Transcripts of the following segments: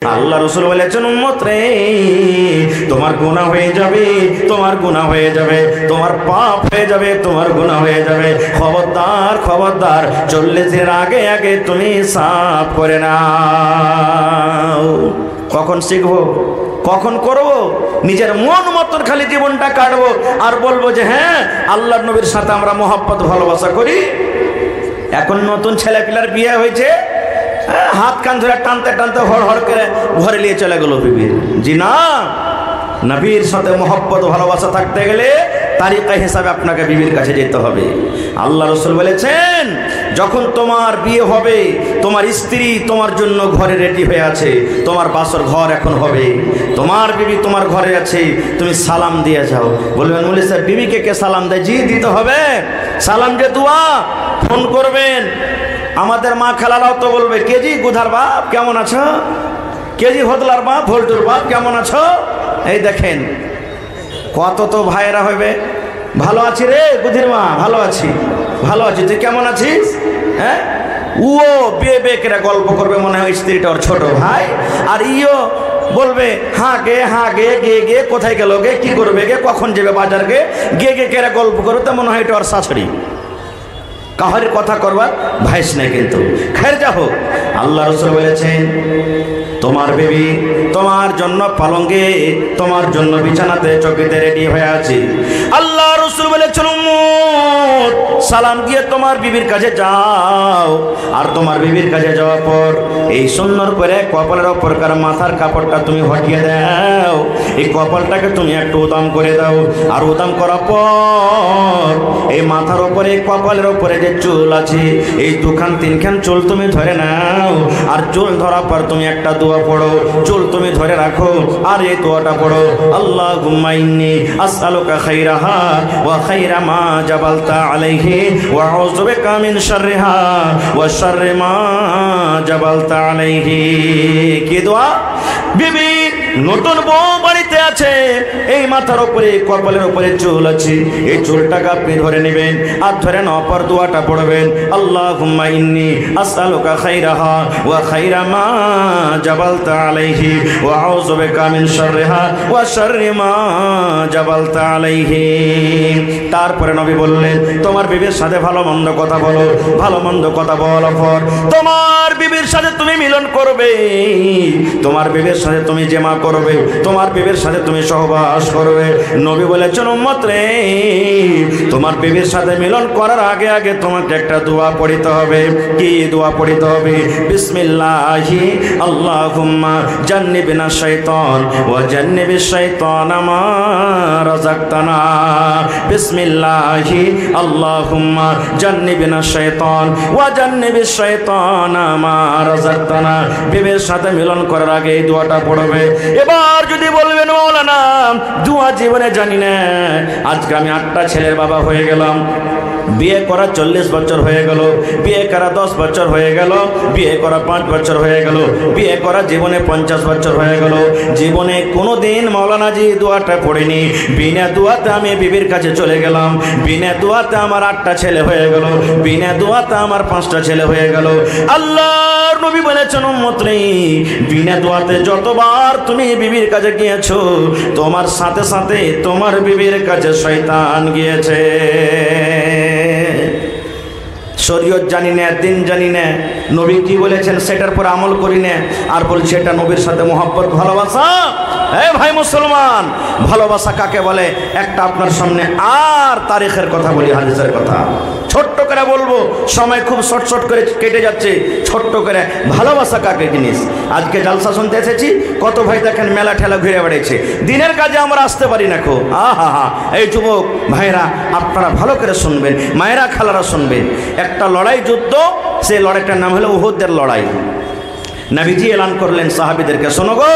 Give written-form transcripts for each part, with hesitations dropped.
আল্লাহ রাসূল বলেছেন, উম্মত রে, তোমার গুনাহ হয়ে যাবে, তোমার গুনাহ হয়ে যাবে, তোমার পাপ হয়ে যাবে, তোমার গুনাহ হয়ে যাবে। খবরদার খবরদার, 40-এর আগে আগে তুমি সাফ করে নাও। কখন শিখবো, কখন করব? নিজের মন মতন খালি জীবনটা কাটবো আর বলবো যে হ্যাঁ আল্লাহর নবীর সাথে আমরা মহব্বত ভালোবাসা করি। এখন নতুন ছেলে পিলার বিয়ে হয়েছে, হাত কান ধরে টানতে টানতে হড় হড় করে ঘরে নিয়ে চলে গেল বিবির। জি না, নবীর সাথে মহব্বত ভালোবাসা থাকতে গেলে তারিকা হিসাবে আপনাকে বিবির কাছে যেতে হবে। আল্লাহ রাসূল বলেছেন, যখন তোমার বিয়ে হবে, তোমার স্ত্রী তোমার জন্য ঘরে রেডি হয়ে আছে, তোমার বাসর ঘর এখন হবে, তোমার বিবি তোমার ঘরে আছে, তুমি সালাম দিয়ে যাও। বলবেন বলে স্যার বিবিকে কে সালাম দেয়? জি দিতে হবে। সালাম যে দোয়া, ফোন করবেন। আমাদের মা খালারাও তো বলবে, কেজি গুধার বাপ কেমন আছো, কেজি হদলার বাপ ভোল্টুর বাপ কেমন আছো। এই দেখেন কত তো ভাইয়েরা হবে, ভালো আছি রে গুধির মা, ভালো আছি, ভালো আছি, তুই কেমন আছিস? হ্যাঁ, ও বিয়ে বেকেরা গল্প করবে, মনে হয় স্ত্রীটা ওর ছোট ভাই, আর ইও বলবে হ্যাঁ গে গে গে, কোথায় গেল গে, কি করবে গে, কখন যাবে বাজার গে, গে গে কেরা গল্প করবে, তা মনে হয় এটা ওর শাশুড়ি। কাহার কথা করবার ভাইস নাই। কিন্তু খের যা হোক, আল্লাহ রাসূল বলেছেন, তোমার বেবি তোমার জন্য পালঙ্গে, তোমার জন্য বিছানাতে চকিতে রেডি হয়ে আছে। আল্লাহ রাসূল বলেছেন, উম্মত সালাম দিয়ে তোমার বিবির কাছে যাও, আর তোমার বিবির কাছে যাওয়ার পর এই সুন্দর করে কপালের ওপরকার মাথার কাপড়টা তুমি হটিয়ে দাও, এই কপালটাকে তুমি একটু উদাম করে দাও, আর উদাম করার পর এই মাথার ওপরে কপালের ওপরে যে চুল আছে, এই দুখান তিনখান চুল তুমি ধরে নাও, আর চুল ধরার পর তুমি একটা দোয়া পড়ো, চুল তুমি ধরে রাখো, আর এই দোয়াটা পড়ো, আল্লাহুম্মা ইন্নী আসআলুকা খাইরাহা ওয়া খাইরা মা জাবালতা আলাইহি ওয়া আউযু বিকা মিন শাররিহা ওয়া শাররি মা জাবালতা আলাইহি। কি দোয়া? বিবি নতুন বউ বাড়িতে আছে, এই মাথার উপরে কপালের উপরে চুল আছে, এই চুলটাকে আপনি ধরে নেবেন, আর ধরে নেওয়ার পর দোয়াটা পড়বেন, আল্লাহুম্মা ইন্নী আসআলুকা খাইরাহা ওয়া খাইরা মা জাবালতা আলাইহি ওয়া আউযু বিকা মিন শাররিহা ওয়া শাররি মা জাবালতা আলাইহি। তারপরে নবী বললেন, তোমার বিবির সাথে ভালো মন্দ কথা বলো, ভালো মন্দ কথা বলার পর তোমার বিবির সাথে তুমি মিলন করবে, তোমার বিবির সাথে তুমি জেমা করবে, তোমার বিবির সাথে তুমি সহবাস করবে। নবী বলেছেন, উম্মত রে, তোমার বিবির সাথে মিলন করার আগে আগে তোমাকে একটা দোয়া পড়িতে হবে। কি দোয়া পড়িতে হবে? বিসমিল্লাহি আল্লাহুম্মা জান্নিবনা শাইতান ওয়া জান্নিবিশ শাইতানা মা রাযাকতানা। বিসমিল্লাহি আল্লাহুম্মা জান্নিবনা শাইতান ওয়া জান্নিবিশ শাইতানা মা রাযাকতানা। বিবির সাথে মিলন করার আগে এই দোয়াটা পড়বে। এবার যদি বলবেন মাওলানা দোয়া জীবনে জানি না, আজকে আমি 8টা ছেলের বাবা হয়ে গেলাম, বিয়ে করা 40 বছর হয়ে গেল, বিয়ে করা 10 বছর হয়ে গেল, বিয়ে করা 5 বছর হয়ে গেল, বিয়ে করা জীবনে 50 বছর হয়ে গেল, জীবনে কোনোদিন মাওলানাজি দোয়াটা পড়িনি, বিনা দোয়াতে আমি বিবির কাছে চলে গেলাম, বিনা দোয়াতে আমার 8টা ছেলে হয়ে গেল, বিনা দোয়াতে আমার 5টা ছেলে হয়ে গেল। আল্লাহর নবী বলেছেন, উম্মত রে, বিনা দোয়াতে যতবার তুমি বিবির কাছে গিয়েছো, তোমার সাথে সাথে তোমার বিবির কাছে শয়তান গিয়েছে। শরীয়ত জানি না, দিন জানি না, নবী কি বলেছেন সেটার পর আমল করি না, আর বলছে এটা নবীর সাথে মহব্বত ভালোবাসা। এই ভাই মুসলমান, ভালোবাসা কাকে বলে? একটা আপনার সামনে আর তারিখের কথা বলি, হাদিসের কথা ছোট্ট করে বলবো, সময় খুব শর্ট করে কেটে যাচ্ছে। ছোট্ট করে, ভালোবাসা কাকে জিনিস? আজকে জালসা শুনতে এসেছি, কত ভাই দেখেন মেলা ঠেলা ঘুরে বেড়েছে, দিনের কাজে আমরা আসতে পারি না খো। আহা, এই যুবক ভাইরা আপনারা ভালো করে শুনবেন, মায়েরা খালারা শুনবেন। একটা লড়াই যুদ্ধ, সেই লড়াইটার নাম হলো উহুদের লড়াই। নবীজি এলান করলেন সাহাবীদেরকে, শোনো গো,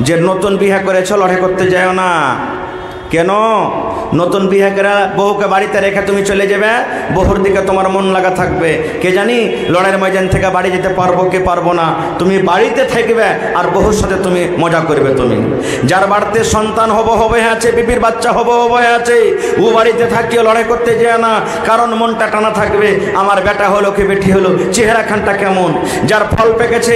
যে নতুন বিয়ে করেছ লড়াই করতে যাও না। কেন? নতুন বিয়ে করে বহুকে বাড়িতে রেখে তুমি চলে যাবে, বহুর দিকে তোমার মন লাগা থাকবে। কে জানি লড়াইয়ের ময়দান থেকে বাড়ি যেতে পারবো কি পারবো না, তুমি বাড়িতে থাকবে আর বহুর সাথে তুমি মজা করবে। তুমি যার বাড়িতে সন্তান হবে আছে, বিবির বাচ্চা হবে আছে, ও বাড়িতে থাকিও লড়াই করতে যায় না, কারণ মনটা টানা থাকবে আমার বেটা হলো কি বেটি হলো, চেহারা খানটা কেমন। যার ফল পেকেছে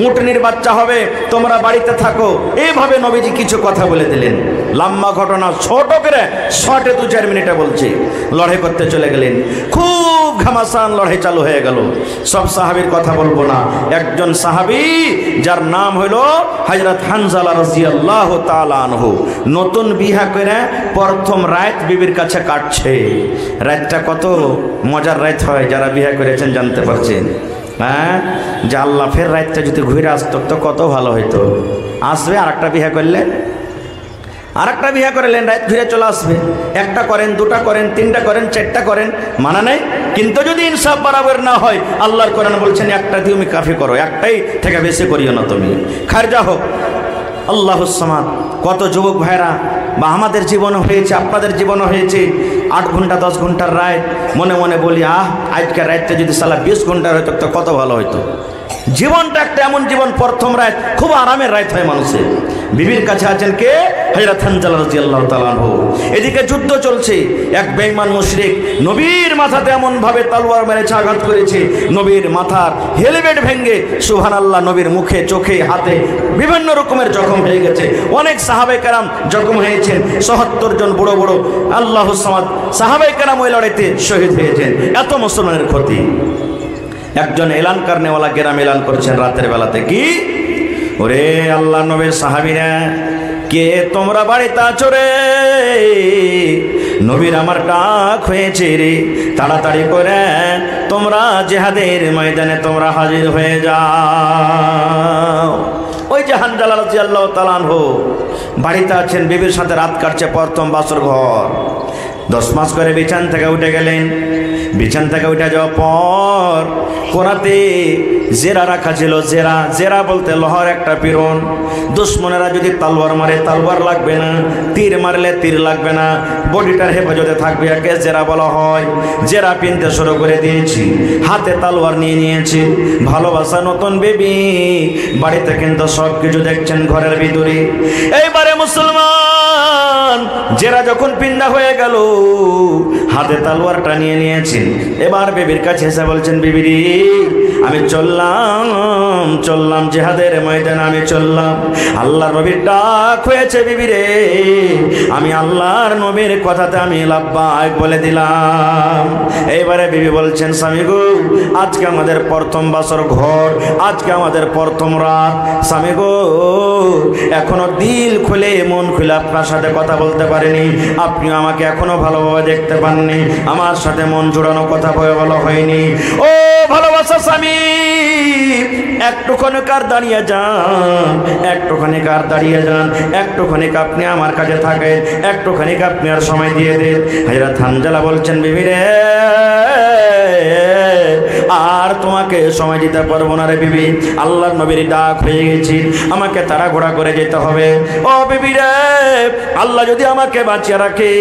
উটনির বাচ্চা হবে, তোমরা বাড়িতে থাকো। এইভাবে নবীজি কিছু কথা বলে দিলেন। লম্বা ঘটনা ছোট করে শর্টে 2-4 মিনিটে বলছি। লড়াই করতে চলে গেলেন, খুব ঘামাসান লড়াই চালু হয়ে গেল। সব সাহাবীর কথা বলবো না, একজন সাহাবী যার নাম হলো হযরত হানজালা রাদিয়াল্লাহু তাআলা আনহু, নতুন বিয়ে করে প্রথম রাত বিবির কাছে কাটছে। রাতটা কত মজার রাত হয়, যারা বিয়ে করেছেন জানতে পারছেন। হ্যাঁ, যে আল্লাহ ফের রাতটা যদি ঘুরে আসতো তো কত ভালো হইতো। আসবে আর একটা বিয়ে করলে, আর একটা বিয়ে করলেন, রাত ঘুরে চলে আসবে। একটা করেন, দুটা করেন, তিনটা করেন, চারটা করেন, মানা নেই। কিন্তু যদি ইনসাফ বরাবর না হয়, আল্লাহর কোরআন বলছেন একটা তুমি কাফি করো, একটাই থেকে বেশি করিও না তুমি। খারজা হোক আল্লাহুস সামাদ। কত যুবক ভাইরা বা আমাদের জীবন হয়েছে, আপনাদের জীবন হয়েছে 8 ঘন্টা 10 ঘন্টার রাত, মনে মনে বলি আজকের রাতটা যদি সালা 20 ঘন্টার হয়তো তো কত ভালো হইতো। জীবনটা একটা এমন জীবন, প্রথম রাত খুব আরামের রাত হয় মানুষের। বিবির কাছে আছেন কে? হযরত হানজালা রাদিয়াল্লাহু তাআলা আনহু। এদিকে যুদ্ধ চলছে, এক বেঈমান মুশরিক নবীর মাথাতে এমন ভাবে তলোয়ার মেরেছে, আঘাত করেছে, নবীর মাথার হেলমেট ভেঙে সুবহানাল্লাহ নবীর মুখে, চোখে, হাতে বিভিন্ন রকমের জখম হয়ে গেছে। অনেক সাহাবায়ে কেরাম জখম হয়েছেন, ৭৪ জন বড় বড় আল্লাহুস সামাদ সাহাবায়ে কেরাম ওই লড়াইতে শহীদ হয়েছেন। এত মুসলমানের ক্ষতি। একজন এলান করনেওয়ালা গ্রাম এলান করেছেন রাতের বেলাতে, কি ওরে আল্লাহ নবীর সাহাবীরা, কে তোমরা বাড়িতে আছো রে? নবীর আমার ডাক হয়েছে রে, তাড়াতাড়ি করে তোমরা জিহাদের ময়দানে তোমরা হাজির হয়ে যাও। ওই যে হানজালা রাদিয়াল্লাহু তাআলা আনহু বাড়িতে আছেন, বিবির সাথে রাত কাটছে, প্রথম বাসর ঘর। 10 মাস করে বিছান থেকে উঠে গেলেন। বিছান থেকে উঠে যাওয়ার পর কোরাতে জেরা রাখা ছিল। জেরা বলতে লোহার একটা পিরন। দুশ্মনেরা যদি তালওয়ার মারে তালওয়ার লাগবে না, তীর মারলে তীর লাগবে না, বডিটার হেফাজতে থাকবে, একে জেরা বলা হয়। জেরা পিনতে শুরু করে দিয়েছি, হাতে তালওয়ার নিয়ে নিয়েছি। ভালোবাসা নতুন বেবি, বাড়িতে কিন্তু সব কিছু দেখছেন ঘরের ভিতরে। এইবারে মুসলমান জেরা যখন পিন্দা হয়ে গেল, হাতে তালওয়ারটা নিয়ে নিয়েছেন। এবার বেবির কাছে এসে বলছেন, বিবিরি আমি চললাম জিহাদের ময়দানে, আমি চললাম। আল্লাহর নবীর ডাক হয়েছে বিবিরে, আমি আল্লাহর নবীর কথাতে আমি লাব্বাইক বলে দিলাম। এইবারে বিবি বলছেন, স্বামী গো আজকে আমাদের প্রথম বাসর ঘর, আজকে আমাদের প্রথম রাত। স্বামী গো এখনো দিল খুলে মন খুলে আপনার সাথে কথা বলতে পারিনি, আপনি আমাকে এখনো ভালোভাবে দেখতে পাননি, আমার সাথে মন জোড়ানো কথা বলা হয়নি। ও ভালোবাসা স্বামী, একটুখানি কার দাঁড়িয়ে যান, একটুখানি কার দাঁড়িয়ে যান, একটুখানি আপনি আমার কাছে থাকেন, একটুখানি আপনি আর সময় দিয়ে দেন। হযরত হানজালা বলছেন, বিবি রে আর তোমাকে সময় দিতে পারবো না রে বিবি, আল্লাহর নবীর ডাক হয়ে গেছি, আমাকে তাড়াহুড়া করে যেতে হবে। ও বিবি রে, আল্লাহ যদি আমাকে বাঁচিয়ে রাখে,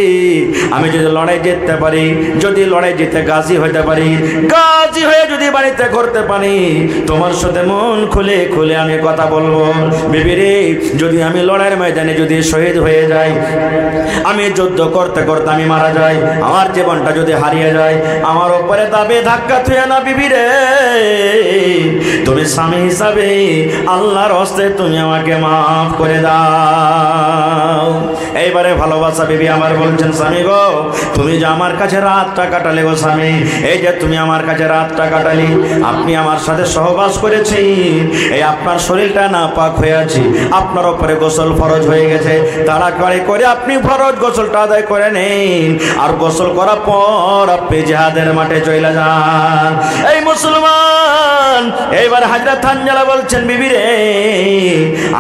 আমি যদি লড়াই জিততে পারি, যদি লড়াই জিতে গাজী হতে পারি, গাজী হয়ে যদি বাড়িতে করতে পারি, তোমার সাথে মন খুলে খুলে আমি কথা বলবো। বিবি রে, যদি আমি লড়াইয়ের ময়দানে যদি শহীদ হয়ে যাই, আমি যুদ্ধ করতে করতে আমি মারা যাই, আমার জীবনটা যদি হারিয়ে যায়, আমার উপরে দাবে ধাক্কা থুয়ে না বিবি রে, তুমি স্বামী হিসাবে আল্লাহর হস্তে তুমি আমাকে মাফ করে দাও। এইবারে ভালোবাসা বিবি আমার বলছেন, স্বামী গো তুমি যে আমার কাছে রাতটা কাটালে গো স্বামী, এই যে তুমি আমার কাছে রাতটা কাটালি, আপনি আমার সাথে সহবাস করেছেন, এই আপনার শরীরটা নাপাক হয়ে আছে, আপনার উপরে গোসল ফরজ হয়ে গেছে, তাড়াতাড়ি করে আপনি ফরজ গোসলটা আদায় করে নেন, আর গোসল করার পর আপনি জিহাদের মাঠে চলে যান। এই মুসলমান, এইবার হযরত হানজালা বলছেন, বিবি রে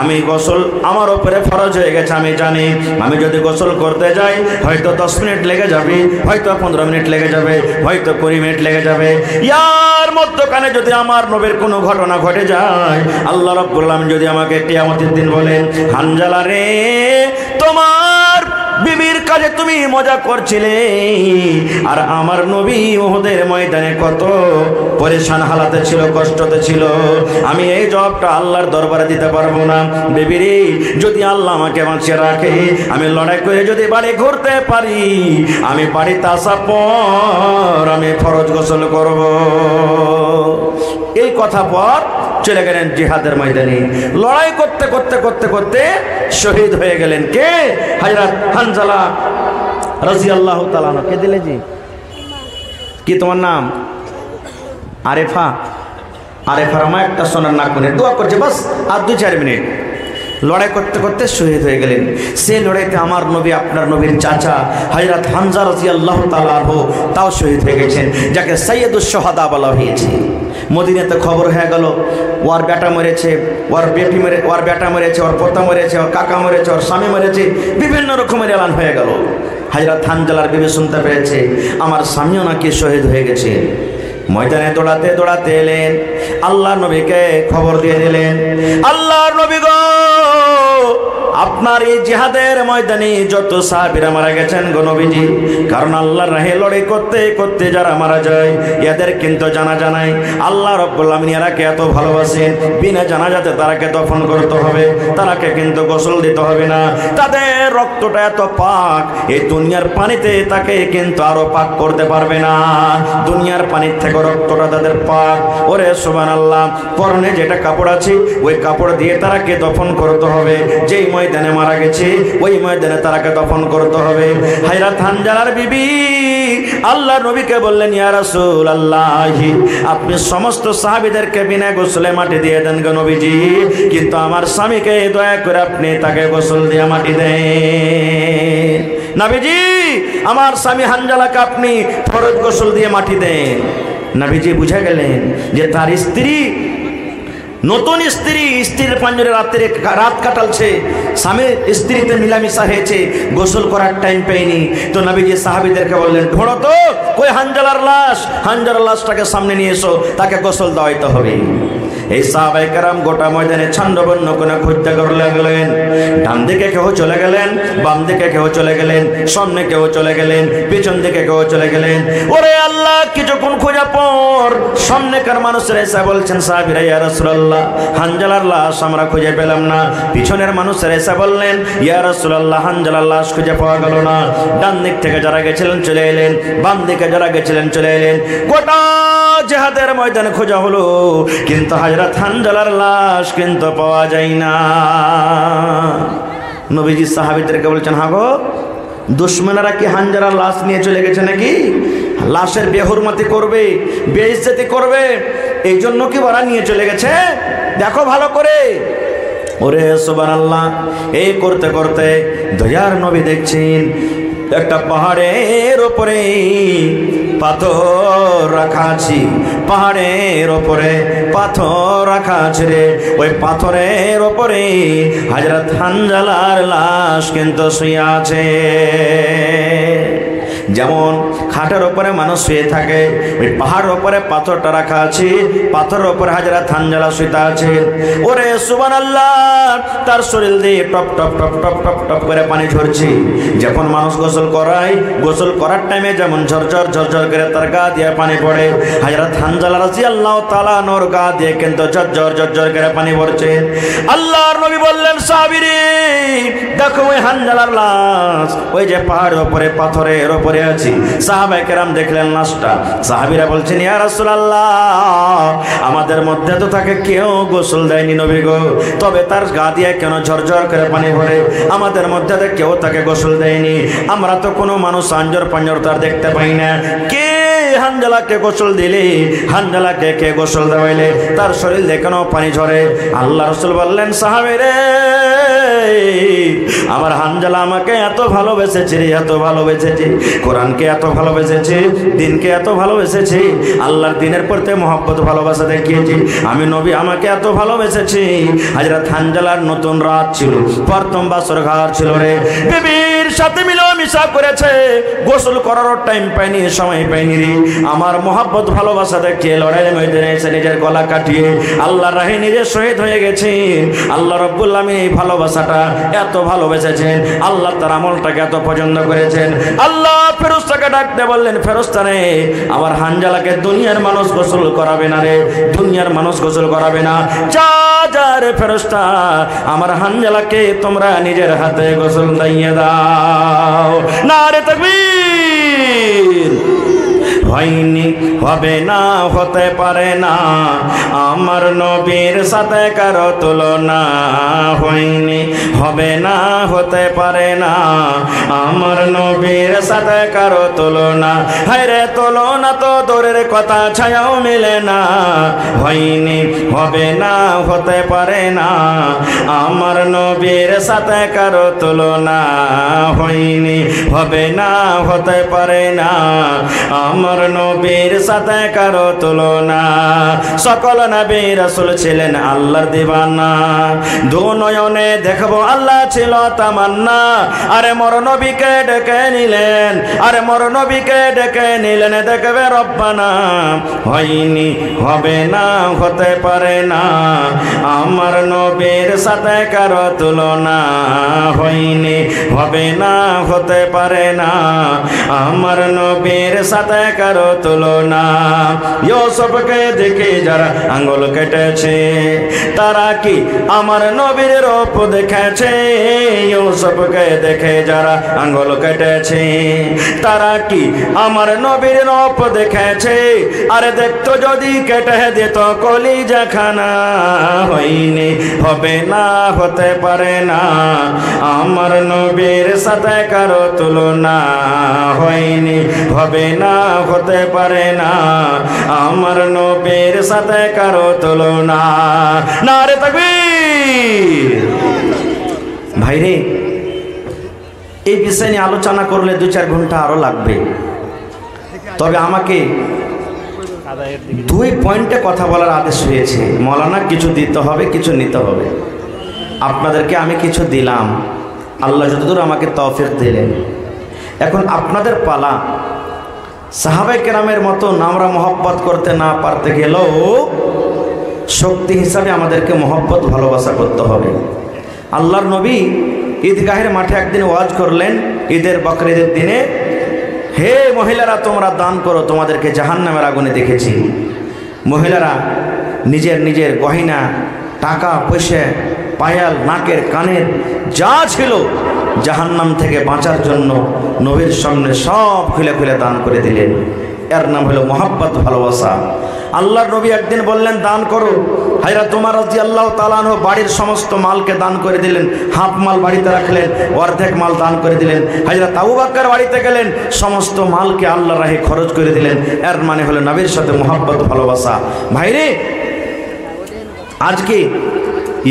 আমি গোসল আমার উপরে ফরজ হয়ে গেছে, আমি জানি, আমি যদি গোসল করতে যাই হয়তো 10 মিনিট লেগে যাবে, হয়তো 15 মিনিট লেগে যাবে, হয়তো 20 মিনিট লেগে যাবে। ইয়ার মধ্যখানে যদি আমার নবীর কোনো ঘটনা ঘটে যায়, আল্লাহ রাব্বুল আলামিন যদি আমাকে কিয়ামতের দিন বলেন, হানজালা রে তোমার বিবির কাজে তুমি মজা করছিলে, আর আমার নবী উহুদের ময়দানে কত পরেশান হালাতে ছিল, কষ্টতে ছিল। আমি এই জবাবটা আল্লাহর দরবারে দিতে পারবো না। বিবিরে, যদি আল্লাহ আমাকে বাঁচিয়ে রাখে, আমি লড়াই করে যদি বাড়ি ঘুরতে পারি, আমি বাড়িতে আসার পর আমি ফরজ গোসল করব। এই কথা পর চলে গেলেন জিহাদের ময়দানে। লড়াই করতে করতে করতে করতে শহীদ হয়ে গেলেন কে? হযরত হানজালা রাদিয়াল্লাহু তাআলা। কে দিলে জি? কি তোমার নাম? আরেফা। আরেফার মা একটা সোনার নাক মানে দোয়া করছে, বাস আর 2-4 মিনিট। লড়াই করতে করতে শহীদ হয়ে গেলেন। সেই লড়াইতে আমার নবী, আপনার নবীর চাচা হযরত হামজা রাদিয়াল্লাহু তাআলা আনহু তাও শহীদ হয়ে গেছেন, যাকে সাইয়্যিদুশ শুহাদা বলা হয়েছে। মদিনাতে খবর হয়ে গেল, ওর বেটা মরেছে, ওর বেটি মরে, ওর বেটা মরেছে, ওর পোতা মরেছে, ওর কাকা মরেছে, ওর স্বামী মরেছে, বিভিন্ন রকমের এলান হয়ে গেল। হযরত হানজালার বিবি শুনতে পেরেছে আমার স্বামীও নাকি শহীদ হয়ে গেছে। ময়দানে দৌড়াতে দৌড়াতে এলেন, আল্লাহর নবীকে খবর দিয়ে দিলেন, আল্লাহর নবী গো, আপনার এই জিহাদের ময়দানে যত সাহাবীরা মারা গেছেন গো নবীজি, কারণ আল্লাহর রাহে লড়াই করতে করতে যারা মারা যায় এদের কিন্তু জানাজা নাই। আল্লাহ রাব্বুল আমিন এরাকে এত ভালোবাসেন, বিনা জানাজাতে তারাকে দফন করতে হবে, তারাকে কিন্তু গোসল দিতে হবে না। তাদের রক্তটা এত পাক, এই দুনিয়ার পানিতে তাকে কিন্তু আরো পাক করতে পারবে না। দুনিয়ার পানির থেকে রক্তটা তাদের পাক। ওরে সুবহানাল্লাহ, পরনে যেটা কাপড় আছে ওই কাপড় দিয়ে তারাকে দফন করতে হবে। যেই ময়দানে মারা গেছে ওই ময়দানে তারাকে দফন করতে হবে। হযরত হানজালার বিবি আল্লাহর নবীকে বললেন, ইয়া রাসূলুল্লাহ, আপনি সমস্ত সাহাবীদেরকে বিনা গোসলে মাটি দিয়ে দেন গো নবীজি, কিন্তু আমার স্বামীকে দয়া করে আপনি তাকে গোসল দিয়ে মাটি দেন। নবীজি, আমার স্বামী হানজালাকে আপনি ফরজ গোসল দিয়ে মাটি দেন। নবীজি বুঝে গেলেন যে তার স্ত্রী, নতুন স্ত্রী, স্ত্রীর পাঞ্জরে রাত কাটালছে, স্বামীর স্ত্রীতে মিলামিশা হয়েছে, গোসল করার টাইম পেয়নি। তো নবীজি সাহাবীদেরকে বললেন, ঢোড়ো তো কই হানজালার লাশ, হানজালার লাশটাকে সামনে নিয়ে এসো, তাকে গোসল দেওয়াইতে হবে। এই সাহাবায়ে কেরাম গোটা ময়দানে ছন্দবন্য করে খুঁজতে করে লাগলেন। ডান দিকে কেউ চলে গেলেন, বাম দিকে কেউ চলে গেলেন, সামনে কেউ চলে গেলেন, পিছন দিকে কেউ চলে গেলেন। ওরে আল্লাহ, কিছুক্ষণ খোঁজা পর সামনেকার মানুষেরা এসে বলছেন, সাহাবীরা, ইয়া রাসূলুল্লাহ, হানজালার লাশ আমরা খুঁজে পেলাম না। পিছনের মানুষেরা এসে বললেন, ইয়া রাসূলুল্লাহ, হানজালার লাশ খুঁজে পাওয়া গেল না। ডান দিক থেকে যারা গেছিলেন চলে এলেন, বাম দিকে যারা গেছিলেন চলে এলেন। গোটা জিহাদের ময়দানে খোঁজা হলো, কিন্তু হযরত হানজালার লাশ কিন্তু পাওয়া যায় না। নবীজি সাহাবীদেরকে বলছেন, হ্যাঁ গো, দুশমনেরা কি হানজালার লাশ নিয়ে চলে গেছে নাকি? লাশের বেহুরমতি করবে, বেইজ্জতি করবে, এই জন্য কি ওরা নিয়ে চলে গেছে? দেখো ভালো করে। ওরে সুবহানাল্লাহ, এই করতে করতে দয়ার নবী দেখছেন একটা পাহাড়ের উপরে পাথর রাখা আছে, পাহাড়ের উপরে পাথর রাখা আছে রে। ওই পাথরের উপরে হযরত হানজালার লাশ কিন্তু শুয়ে আছে। যেমন খাটের উপরে মানুষ শুয়ে থাকে, ওই পাহাড়ের উপরে পাথরটা রাখা আছে, পাথরের উপরে হযরত হানজালা শুয়ে আছে। ওরে সুবহানাল্লাহ, তার শরীর দিয়ে top top top top top top করে পানি ঝরছে। যখন মানুষ গোসল করায়, গোসল করার টাইমে যেমন ঝরঝর ঝরঝর করে তার গা দিয়ে পানি পড়ে, হযরত হানজালা রাদিয়াল্লাহু তাআলা নর গা দিয়ে কিন্তু ঝরঝর ঝরঝর করে পানি পড়ছে। আল্লাহর নবী বললেন, সাহাবীরে দেখো ওই হানজালার লাশ ওই যে পাহাড়ের উপরে পাথরের উপরে আছে। সাহাবায়ে কেরাম দেখলেন লাশটা। সাহাবীরা বলছেন, ইয়া রাসূলুল্লাহ, আমাদের মধ্যে তো তাকে কেউ গোসল দেয়নি নবী গো, তবে তার গা দিয়ে কেন ঝরঝর করে পানি পড়ে? আমাদের মধ্যে তো কেউ তাকে গোসল দেয়নি, আমরা তো কোনো মানুষ আঞ্জর পাঞ্জর তার দেখতে পাই না। কে হানজালাকে গোসল দিলে, হানজালাকে কে গোসল দেওয়াইলে, তার শরীর দিয়ে কেন পানি ঝরে? আল্লাহ রাসূল বললেন, সাহাবীরে আমার হানজালা আমাকে এত ভালোবেসেছে, এত ভালোবেসেছে, কোরআনকে এত ভালোবেসেছে, দিনকে এত ভালোবেসেছে, আল্লাহর দিনের প্রতি মহব্বত ভালোবাসা দেখিয়েছে। আমি নবী আমাকে এত ভালোবেসেছি। হযরত হানজালার নতুন রাত ছিল, প্রথম বাসর ঘর ছিল রে। বিবির নবীর সাথে মিলামিশা করেছে, গোসল করারও টাইম পায়নি, সময় পায়নি রে। আমার মহাব্বত ভালোবাসা দেখিয়ে লড়াইয়ের ময়দানে এসে নিজের গলা কাটিয়ে আল্লাহর রাহে নিজে শহীদ হয়ে গেছে। আল্লাহ রাব্বুল আলামিন এই ভালোবাসাটা এত ভালোবেসেছেন, আল্লাহ তার আমলটাকে এত পছন্দ করেছেন। আল্লাহ ফেরেশতাকে ডাকতে বললেন, ফেরেশতা রে, আমার হানজালাকে দুনিয়ার মানুষ গোসল করাবে না রে, দুনিয়ার মানুষ গোসল করাবে না। যা যা রে ফেরেশতা, আমার হানজালাকে তোমরা নিজের হাতে গোসল দিয়ে দাও। নারে তাকবীর। হয়নি, হবে না, হতে পারে না আমার নবীর সাথে কারো তুলনা। হয়নি, হবে না, হতে পারে না আমার নবীর সাথে কারো তুলনা। হায়রে তুলনা তো দূরের কথা, ছায়াও মিলে না। হয়নি, হবে না, হতে পারে না আমার নবীর সাথে কারো তুলনা। হয়নি, হবে না, হতে পারে না আমার নবীর সাথে কারো তুলনা। সকল নবী রাসূল ছিলেন আল্লাহর দিওয়ানা, দু নয়নে দেখবো আল্লাহ ছিল তামান্না। আরে মোর নবীকে ডেকে নিলেন, আরে মোর নবীকে ডেকে নিলেন দেখবে রব্বানা। হয়নি, হবে না, হতে পারে না আমার নবীর সাথে কারো তুলনা। হয়নি, হবে না, হতে পারে না আমার নবীর সাথে কারো তুলনা। ইউসুফকে দেখে যারা আঙ্গুল কেটেছে, তারা কি আমার নবীর রূপ দেখেছে? ইউসুফকে দেখে যারা আঙ্গুল কেটেছে, তারা কি আমার নবীর রূপ দেখেছে? আরে দেখতো যদি কেটে দিত কলিজা খানা। হয়নি, হবে না, হতে পারে না আমার নবীর সাথে কারো তুলনা। হয়নি, হবে না, হতে পারে না আমার নবীর সাথে কারো তুলনা। নারে তাকবীর। ভাইরে, এই বিষয় নিয়ে আলোচনা করলে 2-4 ঘন্টা আরো লাগবে। তবে আমাকে 2 পয়েন্টে কথা বলার আদেশ হয়েছে। মৌলানা কিছু দিতে হবে, কিছু নিতে হবে। আপনাদেরকে আমি কিছু দিলাম, আল্লাহ যতদূর আমাকে তৌফিক দিলেন। এখন আপনাদের পালা। সাহাবায়ে কেরামের মতন আমরা মহব্বত করতে না পারতে গেলেও শক্তি হিসাবে আমাদেরকে মহব্বত ভালোবাসা করতে হবে। আল্লাহর নবী ঈদগাহের মাঠে একদিন ওয়াজ করলেন ঈদের বকরিদের দিনে, হে মহিলারা তোমরা দান করো, তোমাদেরকে জাহান্নামের আগুনে দেখেছি। মহিলারা নিজের নিজের গয়না, টাকা পয়সা, পায়াল, নাকের কানের যা ছিল জাহান্নাম থেকে বাঁচার জন্য নবীর সামনে সব খুলে খুলে দান করে দিলেন। এর নাম হলো মহব্বত, ভালোবাসা। আল্লাহর নবী একদিন বললেন দান করো। হায়রা তোমার রাদিয়াল্লাহু তাআলা আনহু বাড়ির সমস্ত মালকে দান করে দিলেন, হাফ মাল বাড়িতে রাখলেন, অর্ধেক মাল দান করে দিলেন। হযরত আবু বকর বাড়িতে গেলেন, সমস্ত মালকে আল্লাহর রাহে খরচ করে দিলেন। এর মানে হলো নবীর সাথে মহব্বত, ভালোবাসা। ভাইরে, আজকে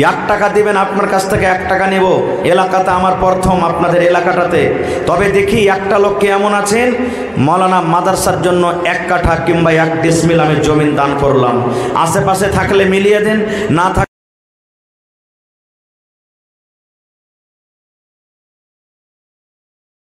1 টাকা দিবেন, আপনার কাছ থেকে 1 টাকা নেব। এলাকাতে আমার প্রথম, আপনাদের এলাকাটাতে। তবে দেখি একটা লোক এমন আছেন, মৌলানা মাদ্রাসার জন্য 1 কাঠা কিংবা 1 ডিসমিল আমি জমিন দান করলাম। আশেপাশে থাকলে মিলিয়ে দেন, না থাকলে